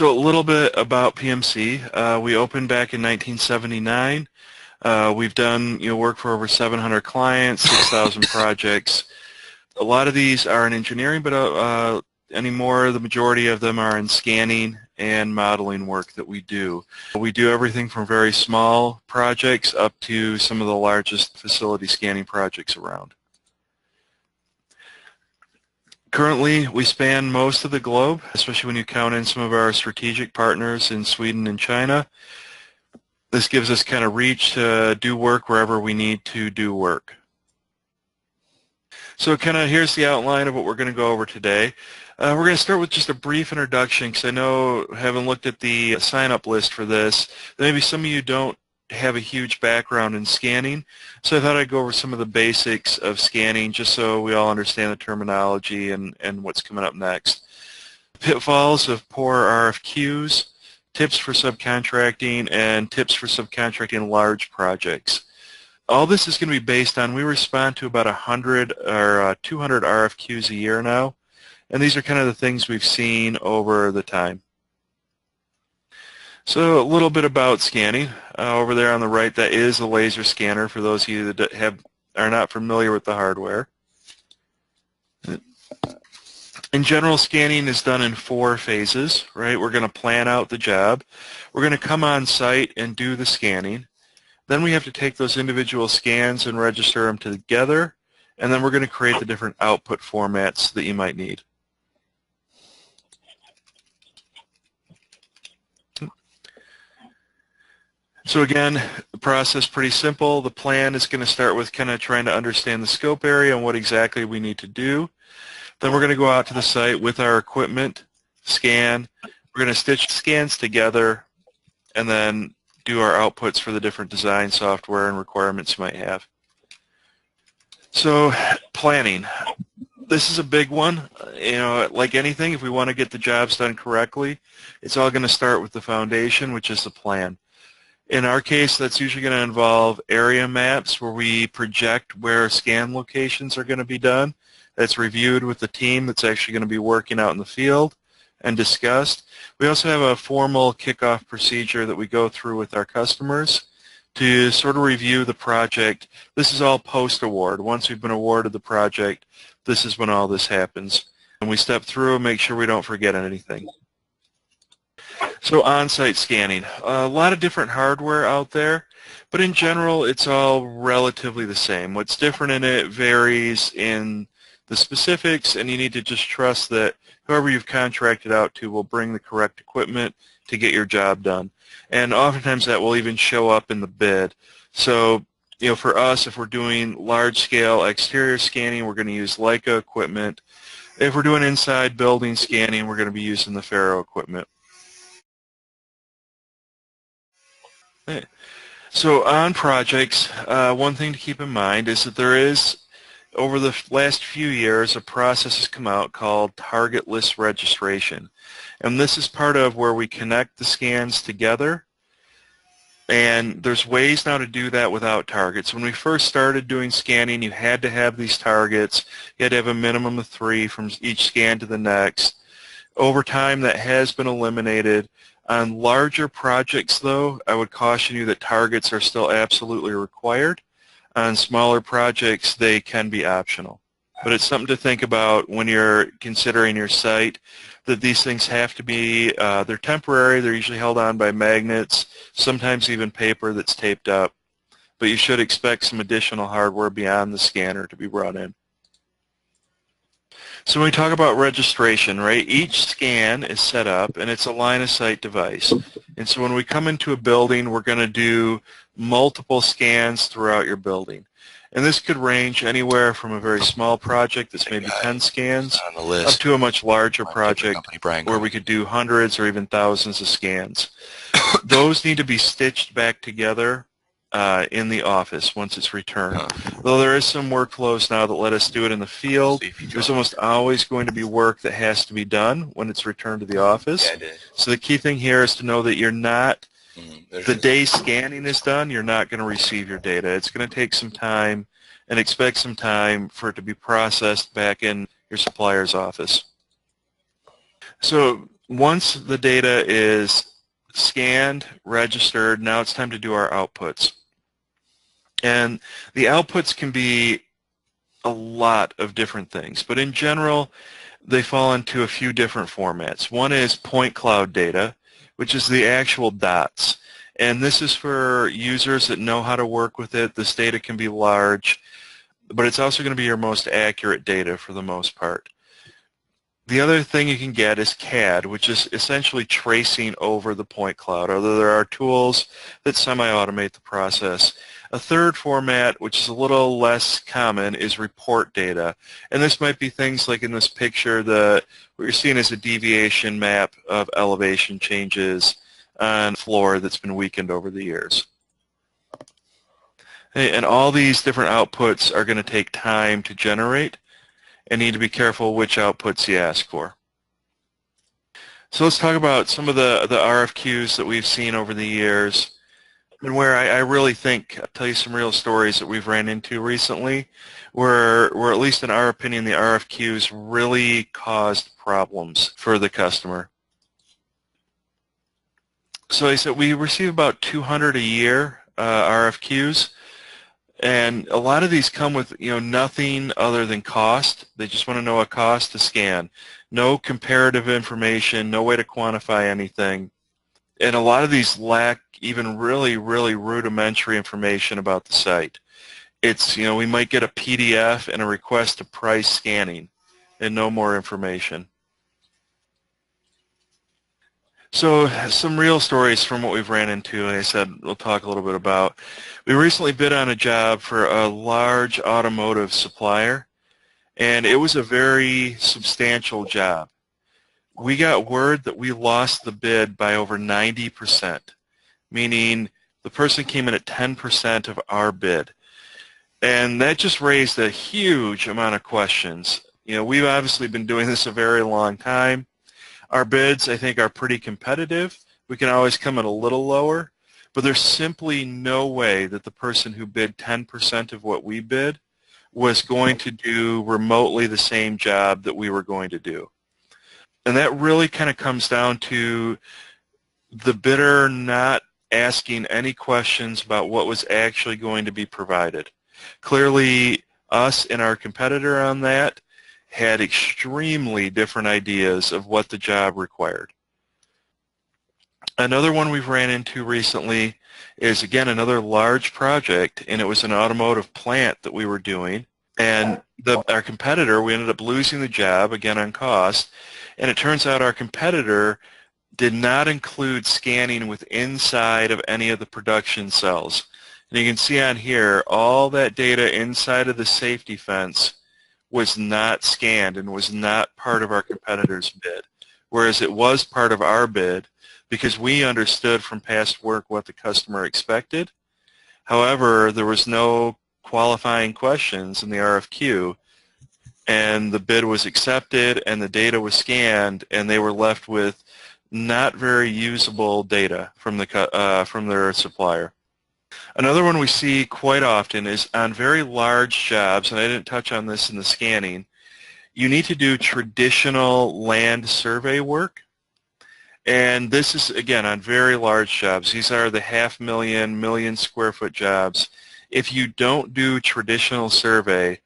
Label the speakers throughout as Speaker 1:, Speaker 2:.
Speaker 1: So a little bit about PMC. We opened back in 1979. We've done work for over 700 clients, 6,000 projects. A lot of these are in engineering, but anymore the majority of them are in scanning and modeling work that we do. We do everything from very small projects up to some of the largest facility scanning projects around. Currently, we span most of the globe, especially when you count in some of our strategic partners in Sweden and China. This gives us kind of reach to do work wherever we need to do work. So here's the outline of what we're going to go over today. We're going to start with just a brief introduction because I know, having looked at the sign-up list for this, that maybe some of you don't have a huge background in scanning, so I thought I'd go over some of the basics of scanning just so we all understand the terminology and what's coming up next. Pitfalls of poor RFQs, tips for subcontracting, and tips for subcontracting large projects. All this is going to be based on, we respond to about 100 or 200 RFQs a year now, and these are kind of the things we've seen over the time. So a little bit about scanning. Over there on the right, that is a laser scanner for those of you that are not familiar with the hardware. In general, scanning is done in 4 phases, right? We're going to plan out the job. We're going to come on site and do the scanning. Then we have to take those individual scans and register them together, and then we're going to create the different output formats that you might need. So again, the process is pretty simple. The plan is going to start with kind of trying to understand the scope area and what exactly we need to do. Then we're going to go out to the site with our equipment, scan. We're going to stitch scans together and then do our outputs for the different design software and requirements you might have. So planning. This is a big one. Like anything, if we want to get the jobs done correctly, it's all going to start with the foundation, which is the plan. In our case, that's usually going to involve area maps where we project where scan locations are going to be done. That's reviewed with the team that's actually going to be working out in the field and discussed. We also have a formal kickoff procedure that we go through with our customers to sort of review the project. This is all post-award. Once we've been awarded the project, this is when all this happens. And we step through and make sure we don't forget anything. So on-site scanning. A lot of different hardware out there, but in general it's all relatively the same. What's different in it varies in the specifics, and you need to just trust that whoever you've contracted out to will bring the correct equipment to get your job done. And oftentimes that will even show up in the bid. So for us, if we're doing large-scale exterior scanning, we're going to use Leica equipment. If we're doing inside building scanning, we're going to be using the Faro equipment. So on projects, one thing to keep in mind is that there is, over the last few years, a process has come out called target list registration. And this is part of where we connect the scans together. And there's ways now to do that without targets. When we first started doing scanning, you had to have these targets. You had to have a minimum of 3 from each scan to the next. Over time, that has been eliminated. On larger projects, though, I would caution you that targets are still absolutely required. On smaller projects, they can be optional. But it's something to think about when you're considering your site, that these things have to be, they're temporary, they're usually held on by magnets, sometimes even paper that's taped up. But you should expect some additional hardware beyond the scanner to be brought in. So when we talk about registration, right, each scan is set up and it's a line-of-sight device. And so when we come into a building, we're going to do multiple scans throughout your building. And this could range anywhere from a very small project that's maybe 10 scans up to a much larger project where we could do hundreds or even thousands of scans. Those need to be stitched back together in the office once it's returned. Though there is some workflows now that let us do it in the field, there's almost always going to be work that has to be done when it's returned to the office. So the key thing here is to know that you're not, the day scanning is done, you're not going to receive your data. It's going to take some time, and expect some time for it to be processed back in your supplier's office. So Once the data is scanned, registered, now it's time to do our outputs. And the outputs can be a lot of different things, but in general, they fall into a few different formats. One is point cloud data, which is the actual dots. And this is for users that know how to work with it. This data can be large, but it's also going to be your most accurate data for the most part. The other thing you can get is CAD, which is essentially tracing over the point cloud, although there are tools that semi-automate the process. A third format, which is a little less common, is report data. And this might be things like in this picture, what you're seeing is a deviation map of elevation changes on floor that's been weakened over the years. And all these different outputs are going to take time to generate, and need to be careful which outputs you ask for. So let's talk about some of the RFQs that we've seen over the years, and where I really think, I'll tell you some real stories that we've ran into recently, where at least in our opinion, the RFQs really caused problems for the customer. So I said we receive about 200 a year RFQs. And a lot of these come with, nothing other than cost. They just want to know a cost to scan. No comparative information, no way to quantify anything. And a lot of these lack even really, really rudimentary information about the site. It's, we might get a PDF and a request to price scanning and no more information. So some real stories from what we've ran into, and I said we'll talk a little bit about. We recently bid on a job for a large automotive supplier, and it was a very substantial job. We got word that we lost the bid by over 90%, meaning the person came in at 10% of our bid. And that just raised a huge amount of questions. We've obviously been doing this a very long time. Our bids, I think, are pretty competitive. We can always come in a little lower, but there's simply no way that the person who bid 10% of what we bid was going to do remotely the same job that we were going to do. And that really kind of comes down to the bidder not asking any questions about what was actually going to be provided. Clearly, us and our competitor on that had extremely different ideas of what the job required. Another one we've ran into recently is, again, another large project, and it was an automotive plant that we were doing. And our competitor, we ended up losing the job, again, on cost. And it turns out our competitor did not include scanning with inside of any of the production cells. And you can see on here, all that data inside of the safety fence was not scanned and was not part of our competitor's bid, whereas it was part of our bid because we understood from past work what the customer expected. However, there was no qualifying questions in the RFQ, and the bid was accepted and the data was scanned, and they were left with not very usable data from their supplier. Another one we see quite often is on very large jobs, and I didn't touch on this in the scanning, you need to do traditional land survey work. And this is, again, on very large jobs. These are the 500,000, million square foot jobs. If you don't do traditional survey,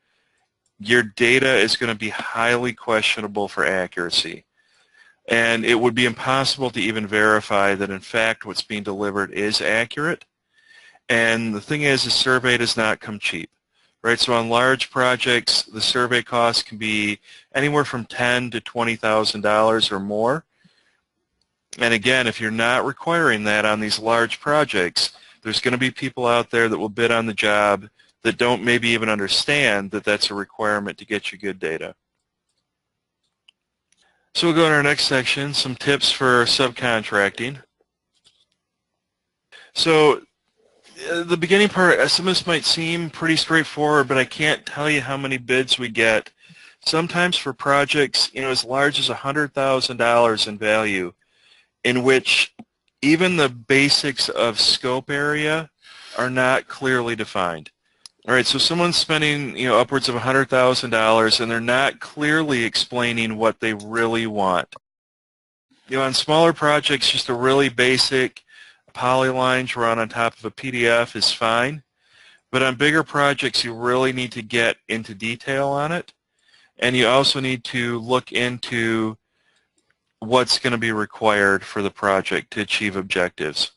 Speaker 1: your data is going to be highly questionable for accuracy. And it would be impossible to even verify that, in fact, what's being delivered is accurate. And the thing is, the survey does not come cheap, right? So on large projects, the survey costs can be anywhere from $10,000 to $20,000 or more. And again, if you're not requiring that on these large projects, there's going to be people out there that will bid on the job that don't maybe even understand that that's a requirement to get you good data. So we'll go to our next section, some tips for subcontracting. So the beginning part, some of this might seem pretty straightforward, but I can't tell you how many bids we get. Sometimes for projects, as large as $100,000 in value, in which even the basics of scope area are not clearly defined. All right, so someone's spending, upwards of $100,000, and they're not clearly explaining what they really want. On smaller projects, just a really basic polyline drawn on top of a PDF is fine. But on bigger projects, you really need to get into detail on it. And you also need to look into what's going to be required for the project to achieve objectives.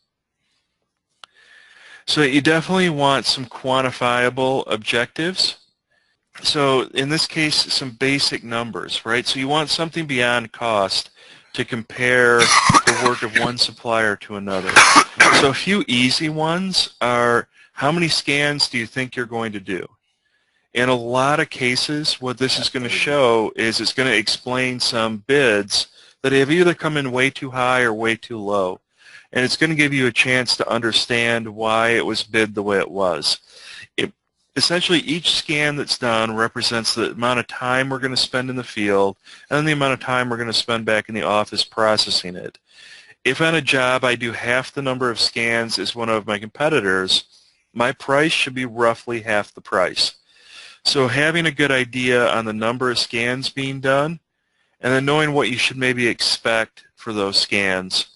Speaker 1: So you definitely want some quantifiable objectives. So in this case, some basic numbers, right? So you want something beyond cost to compare the work of one supplier to another. So a few easy ones are, how many scans do you think you're going to do? In a lot of cases, what this is going to show is it's going to explain some bids that have either come in way too high or way too low. And it's going to give you a chance to understand why it was bid the way it was. Essentially, each scan that's done represents the amount of time we're going to spend in the field and then the amount of time we're going to spend back in the office processing it. If on a job I do half the number of scans as one of my competitors, my price should be roughly half the price. So having a good idea on the number of scans being done and then knowing what you should maybe expect for those scans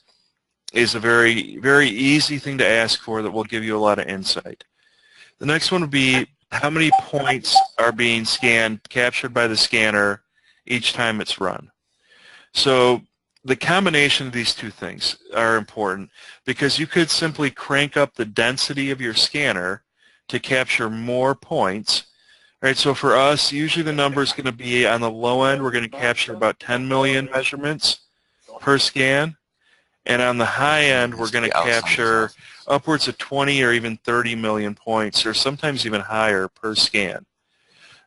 Speaker 1: is a very, very easy thing to ask for that will give you a lot of insight. The next one would be, how many points are being scanned, captured by the scanner each time it's run? So the combination of these two things are important because you could simply crank up the density of your scanner to capture more points. Right, so for us, usually the number is going to be on the low end, we're going to capture about 10 million measurements per scan. And on the high end, we're going to capture upwards of 20 or even 30 million points, or sometimes even higher per scan.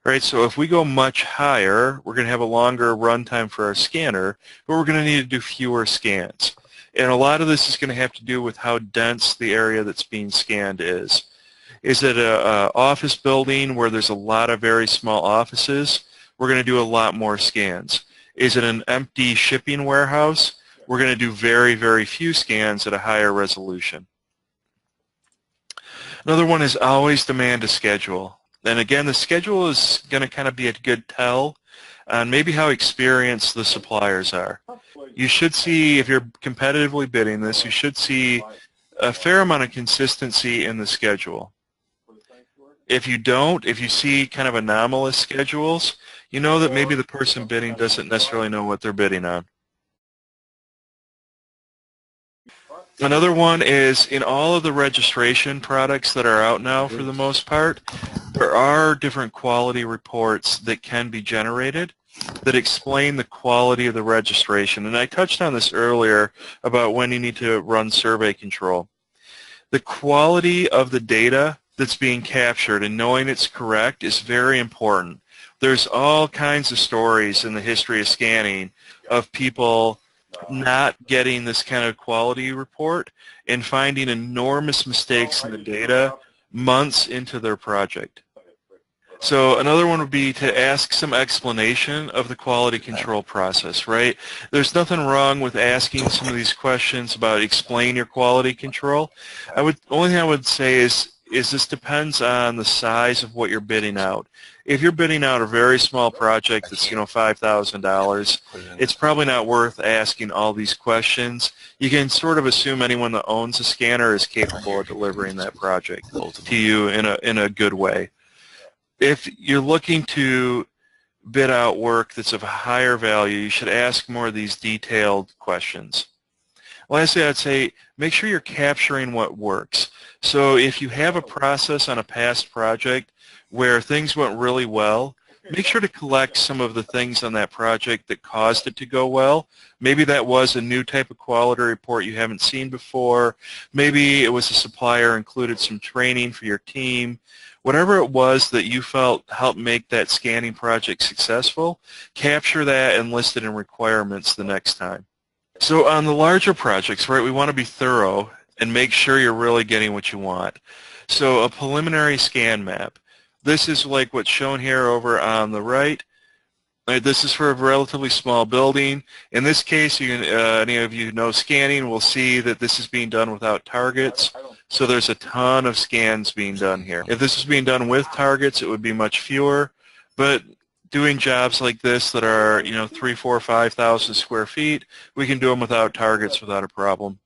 Speaker 1: Right, so if we go much higher, we're going to have a longer runtime for our scanner, but we're going to need to do fewer scans. And a lot of this is going to have to do with how dense the area that's being scanned is. Is it an office building where there's a lot of very small offices? We're going to do a lot more scans. Is it an empty shipping warehouse? We're going to do very, very few scans at a higher resolution. Another one is always demand a schedule. And again, the schedule is going to kind of be a good tell on maybe how experienced the suppliers are. You should see, if you're competitively bidding this, you should see a fair amount of consistency in the schedule. If you don't, if you see kind of anomalous schedules, you know that maybe the person bidding doesn't necessarily know what they're bidding on. Another one is, in all of the registration products that are out now for the most part, there are different quality reports that can be generated that explain the quality of the registration. And I touched on this earlier about when you need to run survey control. The quality of the data that's being captured and knowing it's correct is very important. There's all kinds of stories in the history of scanning of people not getting this kind of quality report and finding enormous mistakes in the data months into their project. So another one would be to ask some explanation of the quality control process, right? There's nothing wrong with asking some of these questions about explain your quality control. Only thing I would say is this depends on the size of what you're bidding out. If you're bidding out a very small project that's, $5,000, it's probably not worth asking all these questions. You can sort of assume anyone that owns a scanner is capable of delivering that project to you in a good way. If you're looking to bid out work that's of a higher value, you should ask more of these detailed questions. Lastly, I'd say make sure you're capturing what works. So if you have a process on a past project where things went really well, make sure to collect some of the things on that project that caused it to go well. Maybe that was a new type of quality report you haven't seen before. Maybe it was a supplier included some training for your team. Whatever it was that you felt helped make that scanning project successful, capture that and list it in requirements the next time. So on the larger projects, right, we want to be thorough and make sure you're really getting what you want. So a preliminary scan map. This is like what's shown here over on the right. This is for a relatively small building. In this case, any of you who know scanning will see that this is being done without targets. So there's a ton of scans being done here. If this was being done with targets, it would be much fewer. But doing jobs like this that are, 3, 4, 5,000 square feet, we can do them without targets without a problem.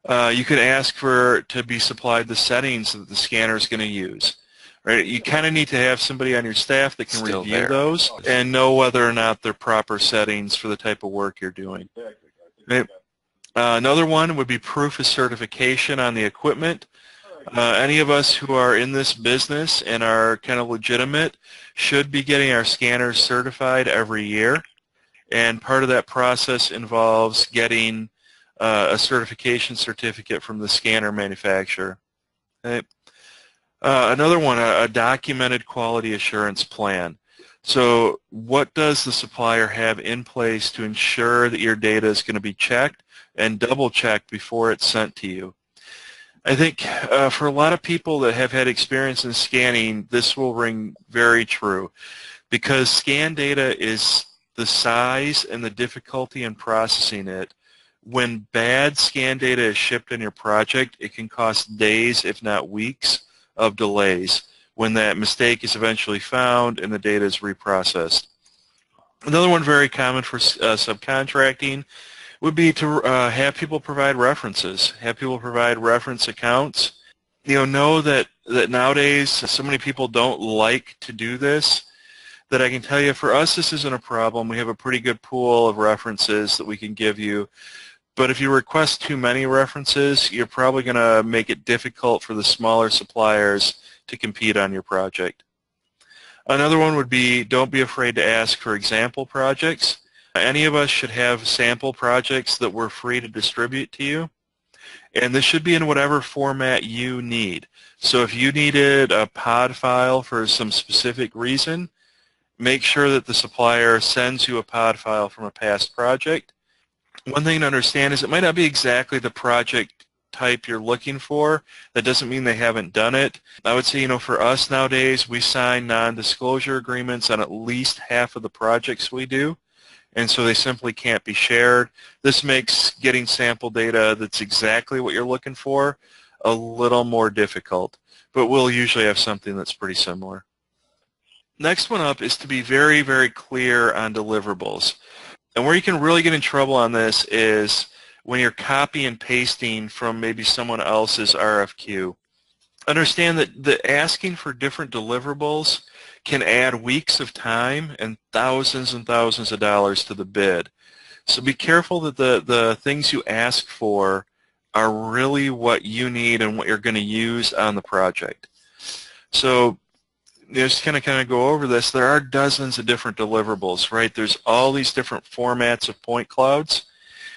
Speaker 1: You can ask to be supplied the settings that the scanner is going to use. Right? You kind of need to have somebody on your staff that can review those and know whether or not they're proper settings for the type of work you're doing. Right? Another one would be proof of certification on the equipment. Any of us who are in this business and are kind of legitimate should be getting our scanners certified every year. And part of that process involves getting a certification certificate from the scanner manufacturer. Okay. Another one, a documented quality assurance plan. So what does the supplier have in place to ensure that your data is going to be checked and double-checked before it's sent to you? I think for a lot of people that have had experience in scanning, this will ring very true, because scan data is the size and the difficulty in processing it. When bad scan data is shipped in your project, it can cost days, if not weeks, of delays when that mistake is eventually found and the data is reprocessed. Another one very common for subcontracting would be to have people provide references, have people provide reference accounts. Know that nowadays so many people don't like to do this, that I can tell you for us this isn't a problem. We have a pretty good pool of references that we can give you. But if you request too many references, you're probably going to make it difficult for the smaller suppliers to compete on your project. Another one would be, don't be afraid to ask for example projects. Any of us should have sample projects that we're free to distribute to you. And this should be in whatever format you need. So if you needed a pod file for some specific reason, make sure that the supplier sends you a pod file from a past project. One thing to understand is it might not be exactly the project type you're looking for. That doesn't mean they haven't done it. I would say, for us nowadays, we sign non-disclosure agreements on at least half of the projects we do, and so they simply can't be shared. This makes getting sample data that's exactly what you're looking for a little more difficult, but we'll usually have something that's pretty similar. Next one up is to be very, very clear on deliverables. And where you can really get in trouble on this is when you're copy and pasting from maybe someone else's RFQ. Understand that asking for different deliverables can add weeks of time and thousands of dollars to the bid. So be careful that the things you ask for are really what you need and what you're going to use on the project. So just kind of go over this. There are dozens of different deliverables, right? There's all these different formats of point clouds.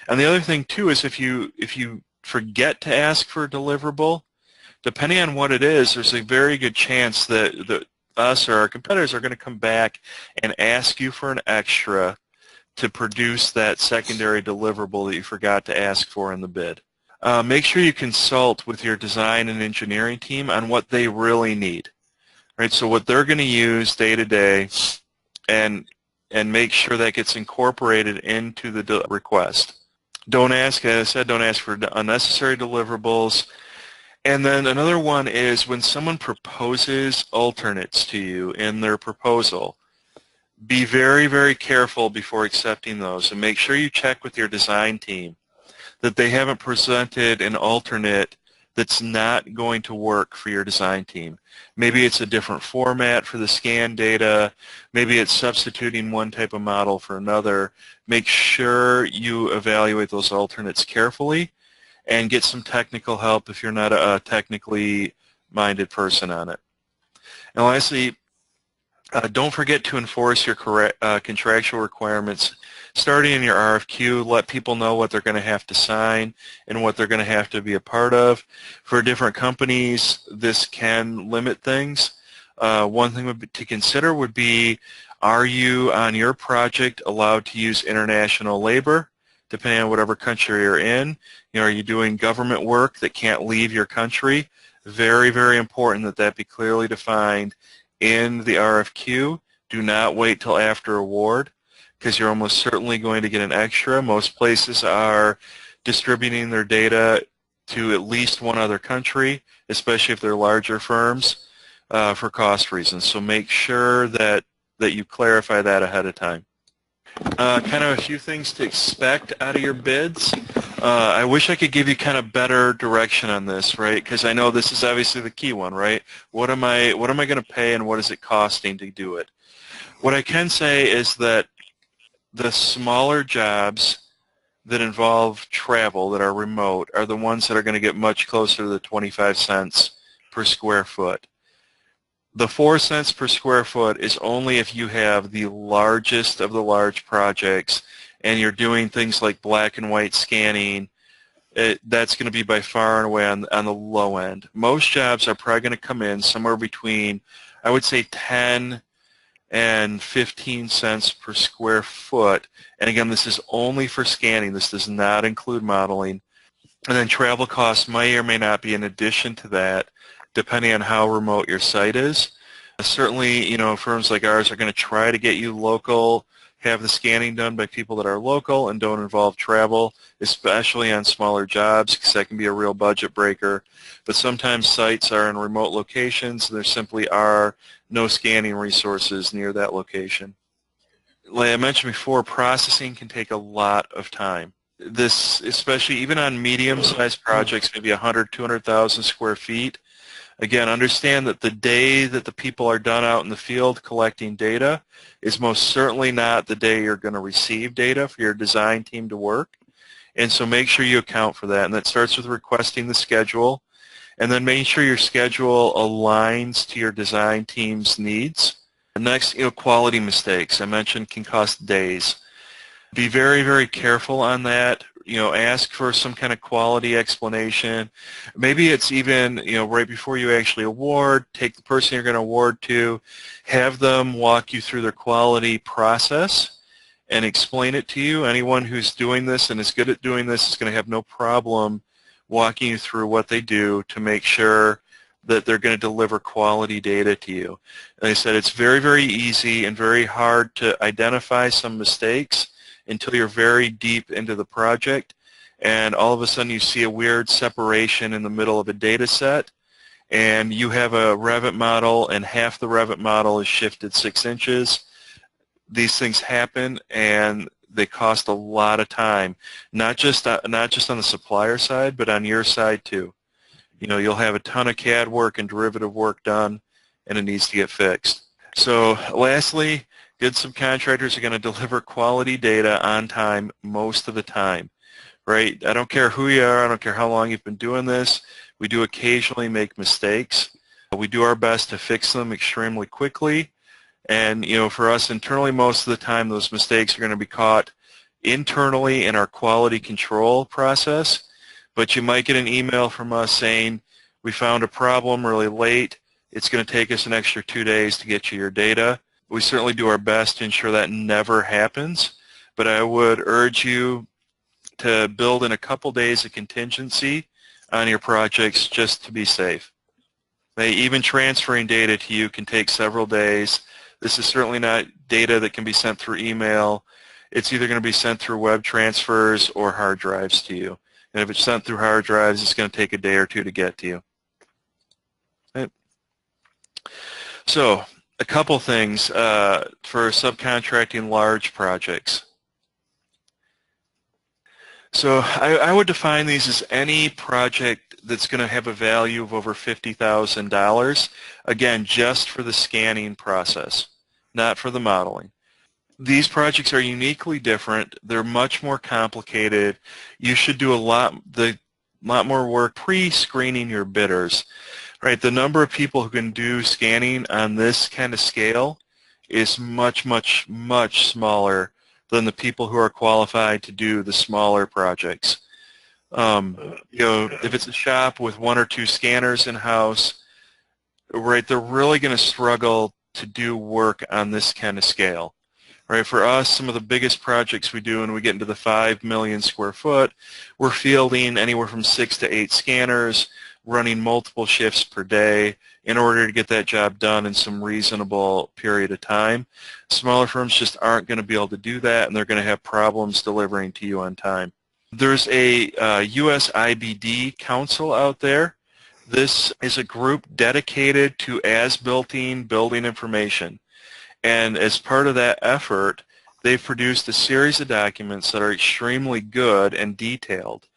Speaker 1: And the other thing too is if you forget to ask for a deliverable, depending on what it is, there's a very good chance that us or our competitors are going to come back and ask you for an extra to produce that secondary deliverable that you forgot to ask for in the bid. Make sure you consult with your design and engineering team on what they really need. Right, so what they're going to use day to day, and make sure that gets incorporated into the request. Don't ask, as I said, don't ask for unnecessary deliverables. And then another one is when someone proposes alternates to you in their proposal, be very, very careful before accepting those, and make sure you check with your design team that they haven't presented an alternate that's not going to work for your design team. Maybe it's a different format for the scan data. Maybe it's substituting one type of model for another. Make sure you evaluate those alternates carefully and get some technical help if you're not a technically minded person on it. And lastly, don't forget to enforce your contractual requirements. Starting in your RFQ, let people know what they're going to have to sign and what they're going to have to be a part of. For different companies, this can limit things. One thing to consider would be, are you on your project allowed to use international labor, depending on whatever country you're in? Are you doing government work that can't leave your country? Very, very important that that be clearly defined in the RFQ. Do not wait till after award, because you're almost certainly going to get an extra. Most places are distributing their data to at least one other country, especially if they're larger firms, for cost reasons. So make sure that that you clarify that ahead of time. Kind of a few things to expect out of your bids. I wish I could give you kind of better direction on this, right? Because I know this is obviously the key one, right? What am I going to pay, and what is it costing to do it? What I can say is that the smaller jobs that involve travel, that are remote, are the ones that are going to get much closer to the 25 cents per square foot. The 4 cents per square foot is only if you have the largest of the large projects and you're doing things like black and white scanning. That's going to be by far and away on the low end. Most jobs are probably going to come in somewhere between, I would say, 10 and 15 cents per square foot. And again, this is only for scanning. This does not include modeling. And then travel costs may or may not be in addition to that, depending on how remote your site is. Certainly, firms like ours are going to try to get you local, have the scanning done by people that are local and don't involve travel, especially on smaller jobs, because that can be a real budget breaker. But sometimes sites are in remote locations, and there simply are no scanning resources near that location. Like I mentioned before, processing can take a lot of time. This, especially even on medium-sized projects, maybe 100, 200,000 square feet. Again, understand that the day that the people are done out in the field collecting data is most certainly not the day you're going to receive data for your design team to work. And so make sure you account for that. And that starts with requesting the schedule, and then making sure your schedule aligns to your design team's needs. And next, quality mistakes, I mentioned, can cost days. Be very, very careful on that. Ask for some kind of quality explanation. Maybe it's even, right before you actually award, take the person you're going to award to, have them walk you through their quality process and explain it to you. Anyone who's doing this and is good at doing this is going to have no problem walking you through what they do to make sure that they're going to deliver quality data to you. Like I said, it's very, very easy and very hard to identify some mistakes until you're very deep into the project, and all of a sudden you see a weird separation in the middle of a data set, and you have a Revit model and half the Revit model is shifted 6 inches. These things happen, and they cost a lot of time, not just on the supplier side, but on your side too. You'll have a ton of CAD work and derivative work done, and it needs to get fixed. So lastly, good subcontractors are going to deliver quality data on time most of the time, right? I don't care who you are. I don't care how long you've been doing this. We do occasionally make mistakes. We do our best to fix them extremely quickly. And, for us internally, most of the time, those mistakes are going to be caught internally in our quality control process. But you might get an email from us saying, we found a problem really late. It's going to take us an extra 2 days to get you your data. We certainly do our best to ensure that never happens, but I would urge you to build in a couple days of contingency on your projects just to be safe. Even transferring data to you can take several days. This is certainly not data that can be sent through email. It's either going to be sent through web transfers or hard drives to you. And if it's sent through hard drives, it's going to take a day or two to get to you. Right. So, a couple things for subcontracting large projects. So I would define these as any project that's going to have a value of over $50,000, again, just for the scanning process, not for the modeling. These projects are uniquely different. They're much more complicated. You should do a lot more work pre-screening your bidders. Right, the number of people who can do scanning on this kind of scale is much, much, much smaller than the people who are qualified to do the smaller projects. If it's a shop with 1 or 2 scanners in-house, right, they're really going to struggle to do work on this kind of scale. Right, for us, some of the biggest projects we do when we get into the 5 million square foot, we're fielding anywhere from 6 to 8 scanners, running multiple shifts per day in order to get that job done in some reasonable period of time. Smaller firms just aren't going to be able to do that, and they're going to have problems delivering to you on time. There's a US IBD council out there. This is a group dedicated to as-built-in building information. And as part of that effort, they've produced a series of documents that are extremely good and detailed.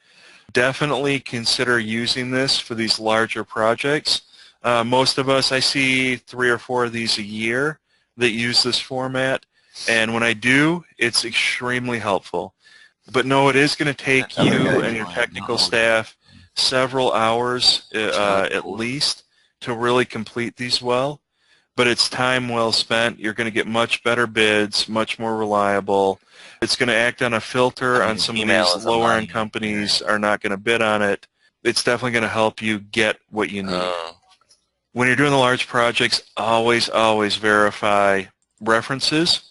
Speaker 1: Definitely consider using this for these larger projects. Most of us, I see 3 or 4 of these a year that use this format, and when I do, it's extremely helpful. But no, it is going to take you and your technical staff several hours at least to really complete these well, but it's time well spent. You're going to get much better bids, much more reliable. It's going to act on a filter on some of these lower-end companies are not going to bid on it. It's definitely going to help you get what you need. When you're doing the large projects, always verify references.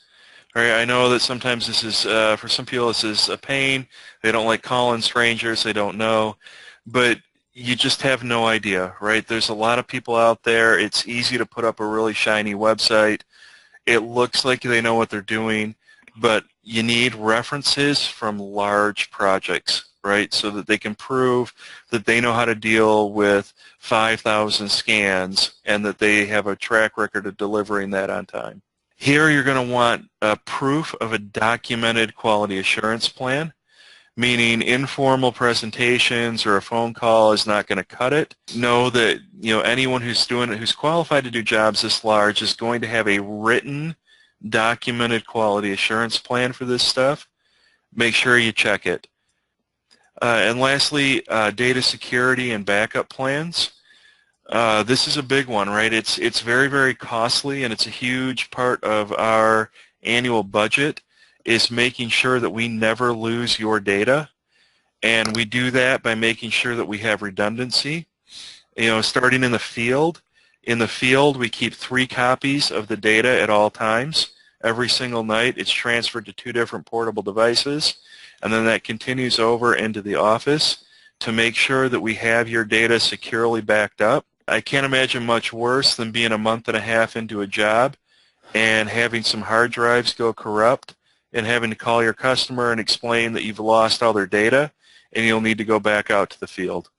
Speaker 1: Right, I know that sometimes this is, for some people, this is a pain. They don't like calling strangers they don't know, but you just have no idea, right? There's a lot of people out there. It's easy to put up a really shiny website. It looks like they know what they're doing, but you need references from large projects, right, so that they can prove that they know how to deal with 5,000 scans and that they have a track record of delivering that on time. Here you're going to want proof of a documented quality assurance plan, meaning informal presentations or a phone call is not going to cut it. Know that anyone who's doing it, who's qualified to do jobs this large, is going to have a written, documented quality assurance plan for this stuff. Make sure you check it. And lastly, data security and backup plans. This is a big one, right? It's very costly, and it's a huge part of our annual budget, is making sure that we never lose your data, and we do that by making sure that we have redundancy. Starting in the field. In the field, we keep 3 copies of the data at all times. Every single night, it's transferred to 2 different portable devices, and then that continues over into the office to make sure that we have your data securely backed up. I can't imagine much worse than being a month and a half into a job and having some hard drives go corrupt and having to call your customer and explain that you've lost all their data and you'll need to go back out to the field.